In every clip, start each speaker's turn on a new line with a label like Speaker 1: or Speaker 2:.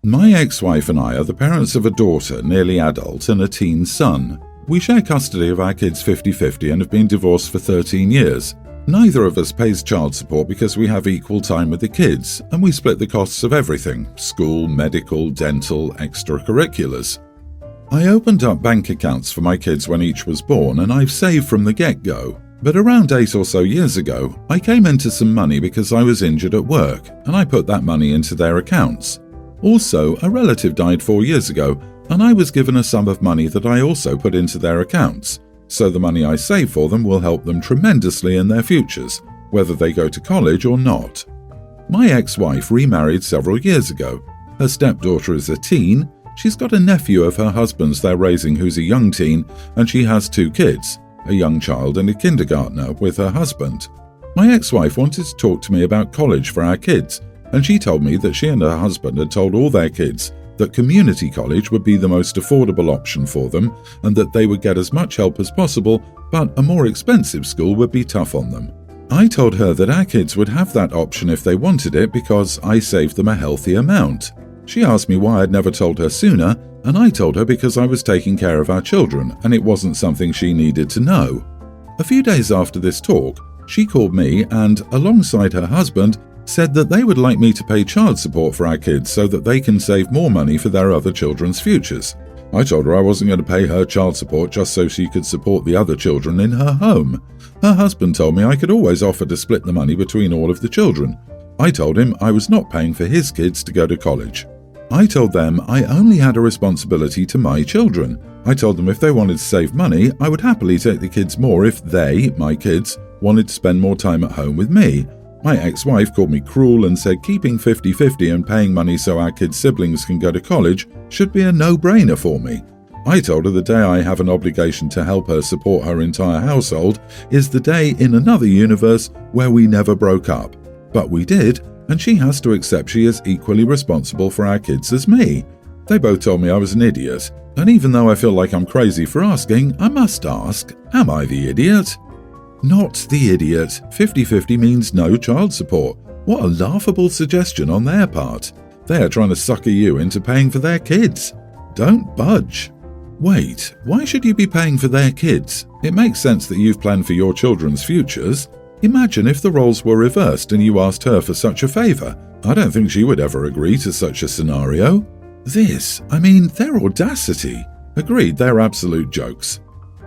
Speaker 1: My ex-wife and I are the parents of a daughter, nearly adult, and a teen son. We share custody of our kids 50-50 and have been divorced for 13 years. Neither of us pays child support because we have equal time with the kids, and we split the costs of everything: school, medical, dental, extracurriculars. I opened up bank accounts for my kids when each was born, and I've saved from the get-go. But around 8 or so years ago, I came into some money because I was injured at work, and I put that money into their accounts. Also, a relative died 4 years ago, and I was given a sum of money that I also put into their accounts. So the money I save for them will help them tremendously in their futures, whether they go to college or not. My ex-wife remarried several years ago. Her stepdaughter is a teen. She's got a nephew of her husband's they're raising who's a young teen, and she has 2 kids, a young child and a kindergartner, with her husband. My ex-wife wanted to talk to me about college for our kids, and she told me that she and her husband had told all their kids that community college would be the most affordable option for them and that they would get as much help as possible, but a more expensive school would be tough on them. I told her that our kids would have that option if they wanted it because I saved them a healthy amount. She asked me why I'd never told her sooner, and I told her because I was taking care of our children and it wasn't something she needed to know. A few days after this talk, she called me and, alongside her husband, said that they would like me to pay child support for our kids so that they can save more money for their other children's futures. I told her I wasn't going to pay her child support just so she could support the other children in her home. Her husband told me I could always offer to split the money between all of the children. I told him I was not paying for his kids to go to college. I told them I only had a responsibility to my children. I told them if they wanted to save money, I would happily take the kids more if they, my kids, wanted to spend more time at home with me. My ex-wife called me cruel and said keeping 50-50 and paying money so our kids' siblings can go to college should be a no-brainer for me. I told her the day I have an obligation to help her support her entire household is the day in another universe where we never broke up. But we did, and she has to accept she is equally responsible for our kids as me. They both told me I was an idiot, and even though I feel like I'm crazy for asking, I must ask, am I the idiot? Not the idiot. 50-50 means no child support. What a laughable suggestion on their part. They are trying to sucker you into paying for their kids. Don't budge. Wait, why should you be paying for their kids? It makes sense that you've planned for your children's futures. Imagine if the roles were reversed and you asked her for such a favour. I don't think she would ever agree to such a scenario. Their audacity. Agreed, they're absolute jokes.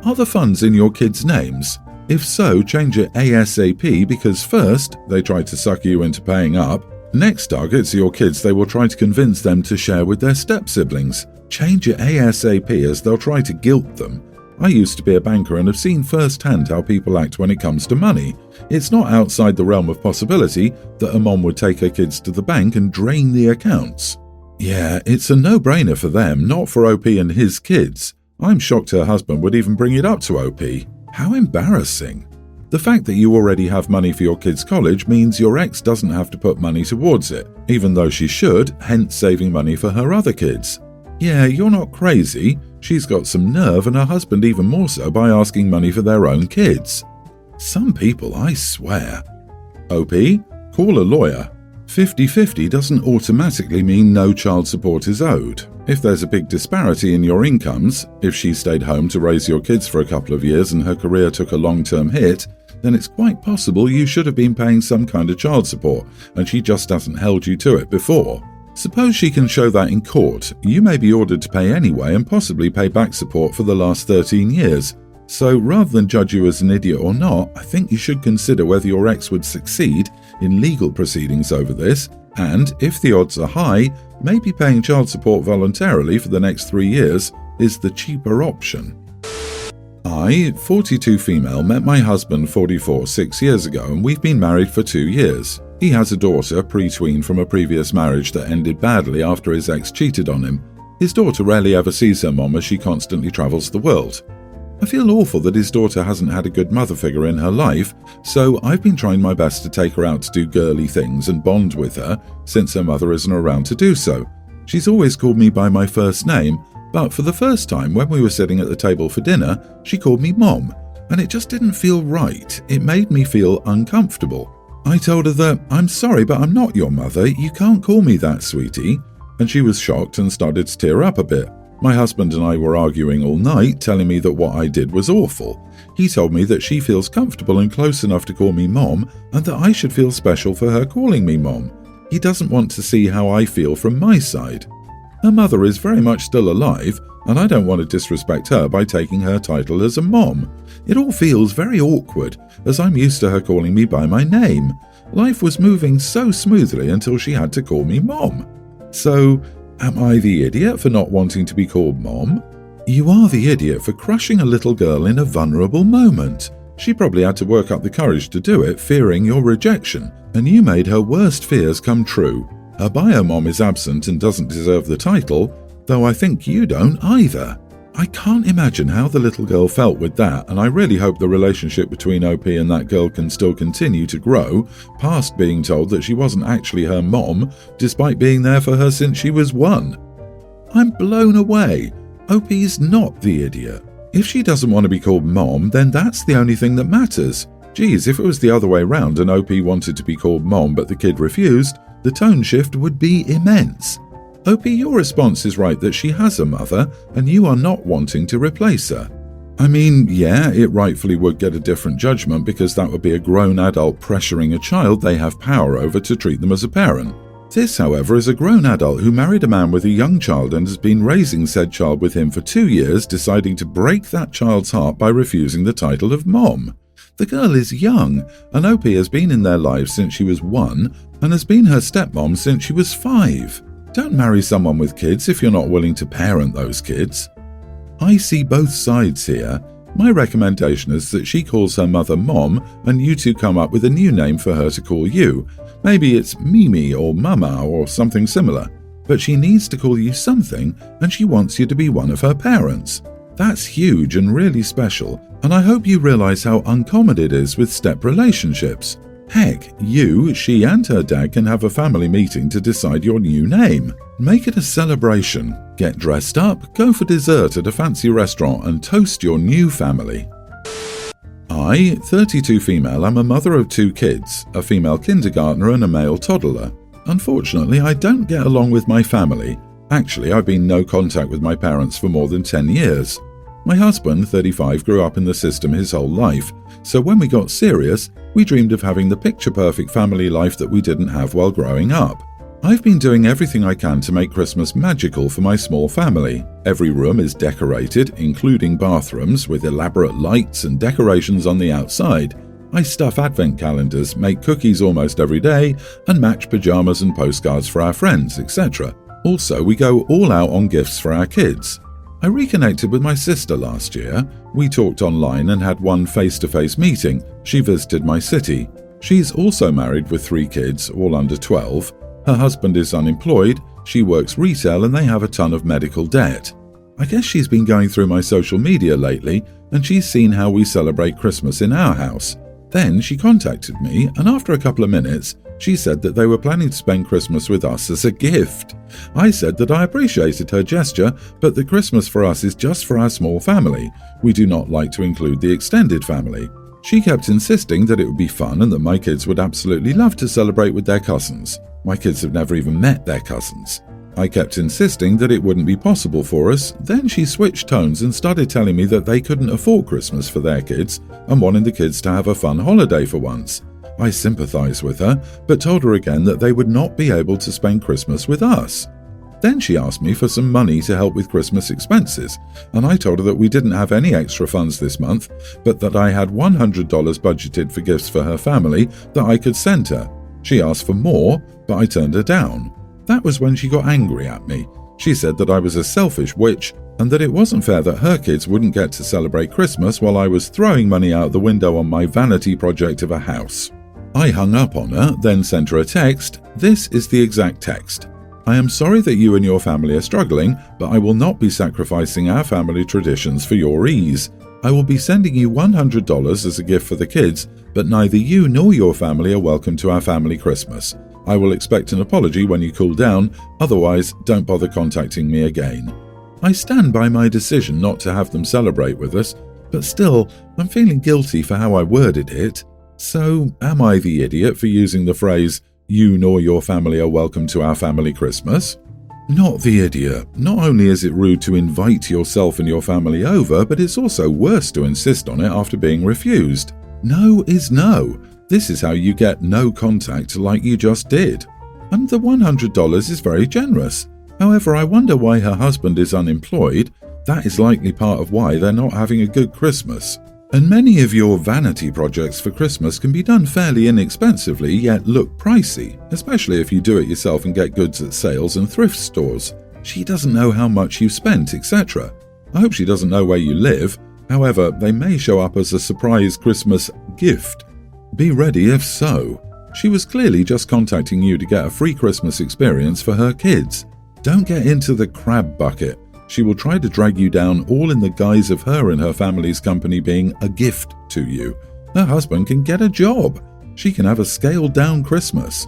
Speaker 1: Are the funds in your kids' names? If so, change it ASAP because first, they try to sucker you into paying up. Next targets your kids they will try to convince them to share with their step-siblings. Change it ASAP as they'll try to guilt them. I used to be a banker and have seen firsthand how people act when it comes to money. It's not outside the realm of possibility that a mom would take her kids to the bank and drain the accounts. Yeah, it's a no-brainer for them, not for OP and his kids. I'm shocked her husband would even bring it up to OP. How embarrassing. The fact that you already have money for your kids' college means your ex doesn't have to put money towards it, even though she should, hence saving money for her other kids. Yeah, you're not crazy. She's got some nerve, and her husband even more so by asking money for their own kids. Some people, I swear. OP, call a lawyer. 50-50 doesn't automatically mean no child support is owed. If there's a big disparity in your incomes, if she stayed home to raise your kids for a couple of years and her career took a long-term hit, then it's quite possible you should have been paying some kind of child support and she just hasn't held you to it before. Suppose she can show that in court, you may be ordered to pay anyway and possibly pay back support for the last 13 years. So rather than judge you as an idiot or not, I think you should consider whether your ex would succeed in legal proceedings over this, and if the odds are high, maybe paying child support voluntarily for the next 3 years is the cheaper option. I, 42 female, met my husband 44 6 years ago and we've been married for 2 years. He has a daughter, pre-tween from a previous marriage that ended badly after his ex cheated on him. His daughter rarely ever sees her mom as she constantly travels the world. I feel awful that his daughter hasn't had a good mother figure in her life, so I've been trying my best to take her out to do girly things and bond with her since her mother isn't around to do so. She's always called me by my first name, but for the first time when we were sitting at the table for dinner, she called me Mom, and it just didn't feel right. It made me feel uncomfortable. I told her that, I'm sorry, but I'm not your mother. You can't call me that, sweetie. and she was shocked and started to tear up a bit. My husband and I were arguing all night, telling me that what I did was awful. He told me that she feels comfortable and close enough to call me Mom, and that I should feel special for her calling me Mom. He doesn't want to see how I feel from my side. Her mother is very much still alive, and I don't want to disrespect her by taking her title as a Mom. It all feels very awkward, as I'm used to her calling me by my name. Life was moving so smoothly until she had to call me Mom. So, am I the idiot for not wanting to be called Mom? You are the idiot for crushing a little girl in a vulnerable moment. She probably had to work up the courage to do it, fearing your rejection, and you made her worst fears come true. Her bio mom is absent and doesn't deserve the title, though I think you don't either. I can't imagine how the little girl felt with that, and I really hope the relationship between OP and that girl can still continue to grow, past being told that she wasn't actually her mom, despite being there for her since she was 1. I'm blown away. OP's not the idiot. If she doesn't want to be called Mom, then that's the only thing that matters. Geez, if it was the other way round and OP wanted to be called Mom but the kid refused, the tone shift would be immense. OP, your response is right that she has a mother and you are not wanting to replace her. I mean, yeah, it rightfully would get a different judgment because that would be a grown adult pressuring a child they have power over to treat them as a parent. This, however, is a grown adult who married a man with a young child and has been raising said child with him for 2 years, deciding to break that child's heart by refusing the title of Mom. The girl is young, and OP has been in their lives since she was 1 and has been her stepmom since she was 5. Don't marry someone with kids if you're not willing to parent those kids. I see both sides here. My recommendation is that she calls her mother Mom and you two come up with a new name for her to call you. Maybe it's Mimi or Mama or something similar. But she needs to call you something and she wants you to be one of her parents. That's huge and really special, and I hope you realize how uncommon it is with step relationships. Heck, you, she and her dad can have a family meeting to decide your new name. Make it a celebration. Get dressed up, go for dessert at a fancy restaurant and toast your new family. I, 32 female, am a mother of 2 kids, a female kindergartner and a male toddler. Unfortunately, I don't get along with my family. Actually, I've been in no contact with my parents for more than 10 years. My husband, 35, grew up in the system his whole life, so when we got serious, we dreamed of having the picture-perfect family life that we didn't have while growing up. I've been doing everything I can to make Christmas magical for my small family. Every room is decorated, including bathrooms, with elaborate lights and decorations on the outside. I stuff advent calendars, make cookies almost every day, and match pajamas and postcards for our friends, etc. Also, we go all out on gifts for our kids. I reconnected with my sister last year. We talked online and had one face-to-face meeting. She visited my city. She's also married with 3 kids, all under 12. Her husband is unemployed, she works retail, and they have a ton of medical debt. I guess she's been going through my social media lately, and she's seen how we celebrate Christmas in our house. Then she contacted me, and after a couple of minutes, she said that they were planning to spend Christmas with us as a gift. I said that I appreciated her gesture, but that Christmas for us is just for our small family. We do not like to include the extended family. She kept insisting that it would be fun and that my kids would absolutely love to celebrate with their cousins. My kids have never even met their cousins. I kept insisting that it wouldn't be possible for us. Then she switched tones and started telling me that they couldn't afford Christmas for their kids and wanted the kids to have a fun holiday for once. I sympathized with her, but told her again that they would not be able to spend Christmas with us. Then she asked me for some money to help with Christmas expenses, and I told her that we didn't have any extra funds this month, but that I had $100 budgeted for gifts for her family that I could send her. She asked for more, but I turned her down. That was when she got angry at me. She said that I was a selfish witch and that it wasn't fair that her kids wouldn't get to celebrate Christmas while I was throwing money out the window on my vanity project of a house. I hung up on her, then sent her a text. This is the exact text. I am sorry that you and your family are struggling, but I will not be sacrificing our family traditions for your ease. I will be sending you $100 as a gift for the kids, but neither you nor your family are welcome to our family Christmas. I will expect an apology when you cool down, otherwise don't bother contacting me again. I stand by my decision not to have them celebrate with us, but still, I'm feeling guilty for how I worded it. So, am I the idiot for using the phrase, "You nor your family are welcome to our family Christmas"? Not the idiot. Not only is it rude to invite yourself and your family over, but it's also worse to insist on it after being refused. No is no. This is how you get no contact like you just did. And the $100 is very generous. However, I wonder why her husband is unemployed. That is likely part of why they're not having a good Christmas. And many of your vanity projects for Christmas can be done fairly inexpensively yet look pricey, especially if you do it yourself and get goods at sales and thrift stores. She doesn't know how much you've spent, etc. I hope she doesn't know where you live. However, they may show up as a surprise Christmas gift. Be ready if so. She was clearly just contacting you to get a free Christmas experience for her kids. Don't get into the crab bucket. She will try to drag you down all in the guise of her and her family's company being a gift to you. Her husband can get a job. She can have a scaled-down Christmas.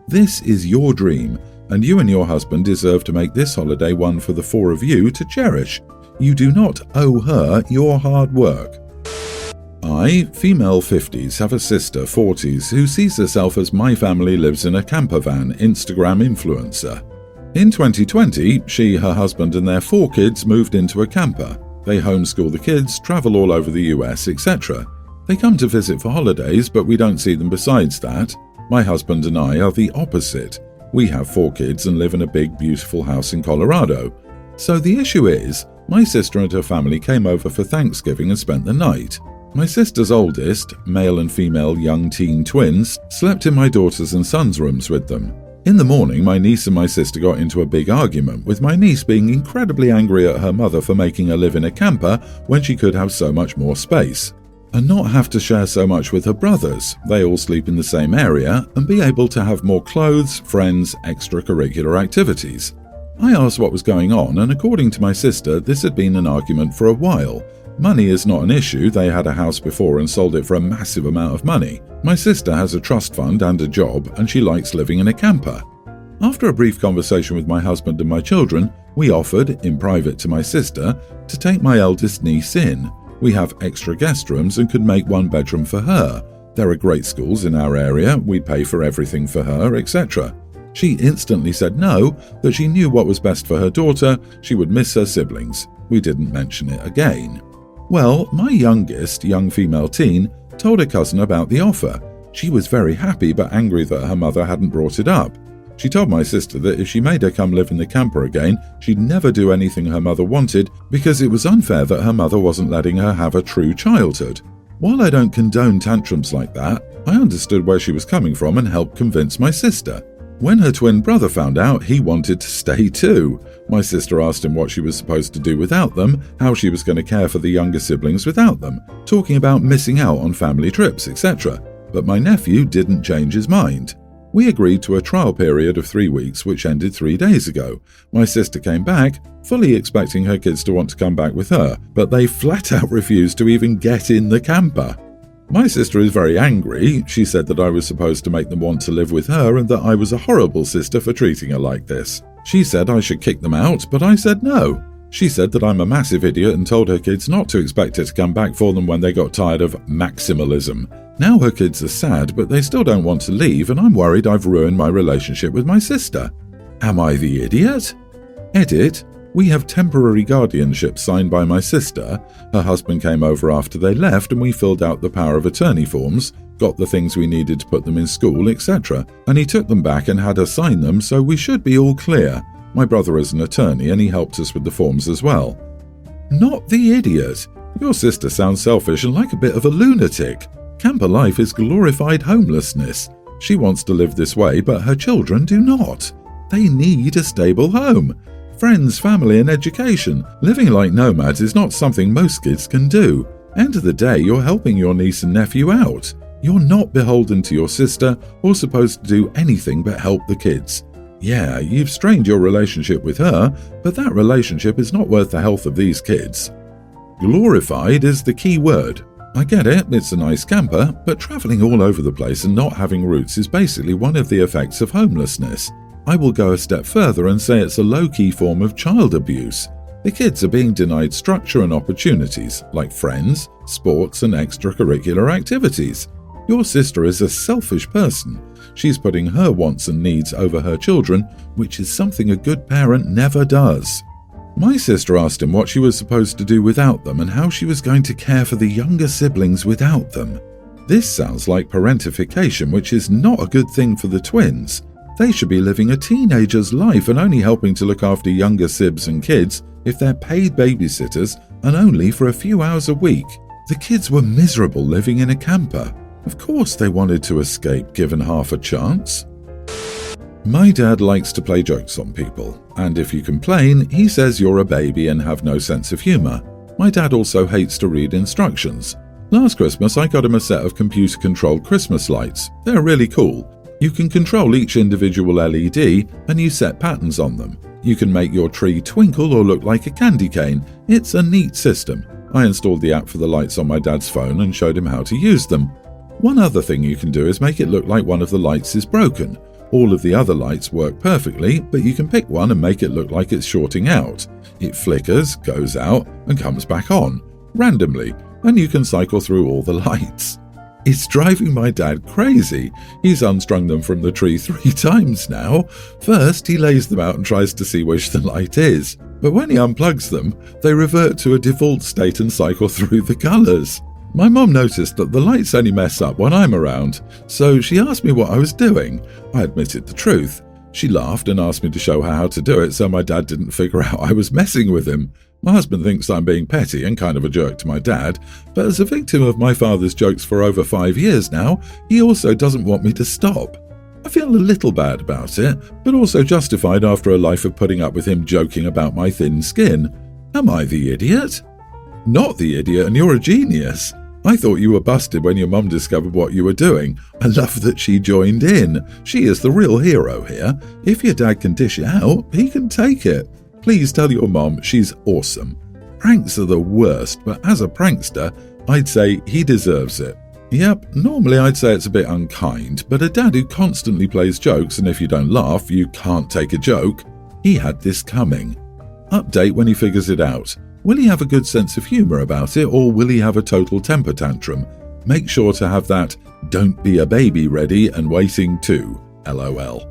Speaker 1: This is your dream, and you and your husband deserve to make this holiday one for the four of you to cherish. You do not owe her your hard work. I, female 50s, have a sister 40s who sees herself as my family lives in a camper van Instagram influencer. In 2020, she, her husband and their 4 kids moved into a camper. They homeschool the kids, travel all over the US, etc. They come to visit for holidays, but we don't see them besides that. My husband and I are the opposite. We have 4 kids and live in a big, beautiful house in Colorado. So the issue is, my sister and her family came over for Thanksgiving and spent the night. My sister's oldest, male and female young teen twins, slept in my daughter's and son's rooms with them. In the morning, my niece and my sister got into a big argument, with my niece being incredibly angry at her mother for making her live in a camper when she could have so much more space, and not have to share so much with her brothers. They all sleep in the same area, and be able to have more clothes, friends, extracurricular activities. I asked what was going on, and according to my sister, this had been an argument for a while. Money is not an issue. They had a house before and sold it for a massive amount of money. My sister has a trust fund and a job, and she likes living in a camper. After a brief conversation with my husband and my children, we offered, in private to my sister, to take my eldest niece in. We have extra guest rooms and could make 1 bedroom for her. There are great schools in our area, we'd pay for everything for her, etc. She instantly said no, that she knew what was best for her daughter, she would miss her siblings. We didn't mention it again. Well, my youngest, young female teen, told her cousin about the offer. She was very happy but angry that her mother hadn't brought it up. She told my sister that if she made her come live in the camper again, she'd never do anything her mother wanted because it was unfair that her mother wasn't letting her have a true childhood. While I don't condone tantrums like that, I understood where she was coming from and helped convince my sister. When her twin brother found out, he wanted to stay too. My sister asked him what she was supposed to do without them, how she was going to care for the younger siblings without them, talking about missing out on family trips, etc. But my nephew didn't change his mind. We agreed to a trial period of 3 weeks, which ended 3 days ago. My sister came back, fully expecting her kids to want to come back with her, but they flat out refused to even get in the camper. My sister is very angry. She said that I was supposed to make them want to live with her and that I was a horrible sister for treating her like this. She said I should kick them out, but I said no. She said that I'm a massive idiot and told her kids not to expect her to come back for them when they got tired of maximalism. Now her kids are sad, but they still don't want to leave, and I'm worried I've ruined my relationship with my sister. Am I the idiot? Edit. We have temporary guardianship signed by my sister. Her husband came over after they left and we filled out the power of attorney forms, got the things we needed to put them in school, etc. And he took them back and had us sign them, so we should be all clear. My brother is an attorney and he helped us with the forms as well. Not the idiot. Your sister sounds selfish and like a bit of a lunatic. Camper life is glorified homelessness. She wants to live this way, but her children do not. They need a stable home. Friends, family and education. Living like nomads is not something most kids can do. End of the day, you're helping your niece and nephew out. You're not beholden to your sister or supposed to do anything but help the kids. Yeah, you've strained your relationship with her, but that relationship is not worth the health of these kids. Glorified is the key word. I get it, it's a nice camper, but traveling all over the place and not having roots is basically one of the effects of homelessness. I will go a step further and say it's a low-key form of child abuse. The kids are being denied structure and opportunities, like friends, sports and extracurricular activities. Your sister is a selfish person. She's putting her wants and needs over her children, which is something a good parent never does." My sister asked him what she was supposed to do without them and how she was going to care for the younger siblings without them. This sounds like parentification, which is not a good thing for the twins. They should be living a teenager's life and only helping to look after younger sibs and kids if they're paid babysitters and only for a few hours a week. The kids were miserable living in a camper. Of course they wanted to escape given half a chance. My dad likes to play jokes on people, and if you complain, he says you're a baby and have no sense of humour. My dad also hates to read instructions. Last Christmas I got him a set of computer-controlled Christmas lights. They're really cool. You can control each individual LED and you set patterns on them. You can make your tree twinkle or look like a candy cane. It's a neat system. I installed the app for the lights on my dad's phone and showed him how to use them. One other thing you can do is make it look like one of the lights is broken. All of the other lights work perfectly, but you can pick one and make it look like it's shorting out. It flickers, goes out, and comes back on, randomly, and you can cycle through all the lights. It's driving my dad crazy. He's unstrung them from the tree 3 times now. First, he lays them out and tries to see which the light is. But when he unplugs them, they revert to a default state and cycle through the colours. My mom noticed that the lights only mess up when I'm around, so she asked me what I was doing. I admitted the truth. She laughed and asked me to show her how to do it so my dad didn't figure out I was messing with him. My husband thinks I'm being petty and kind of a jerk to my dad, but as a victim of my father's jokes for over 5 years now, he also doesn't want me to stop. I feel a little bad about it, but also justified after a life of putting up with him joking about my thin skin. Am I the idiot? Not the idiot, and you're a genius. I thought you were busted when your mum discovered what you were doing. I love that she joined in. She is the real hero here. If your dad can dish it out, he can take it. Please tell your mom she's awesome. Pranks are the worst, but as a prankster, I'd say he deserves it. Yep, normally I'd say it's a bit unkind, but a dad who constantly plays jokes and if you don't laugh, you can't take a joke, he had this coming. Update when he figures it out. Will he have a good sense of humour about it, or will he have a total temper tantrum? Make sure to have that "don't be a baby" ready and waiting too, LOL.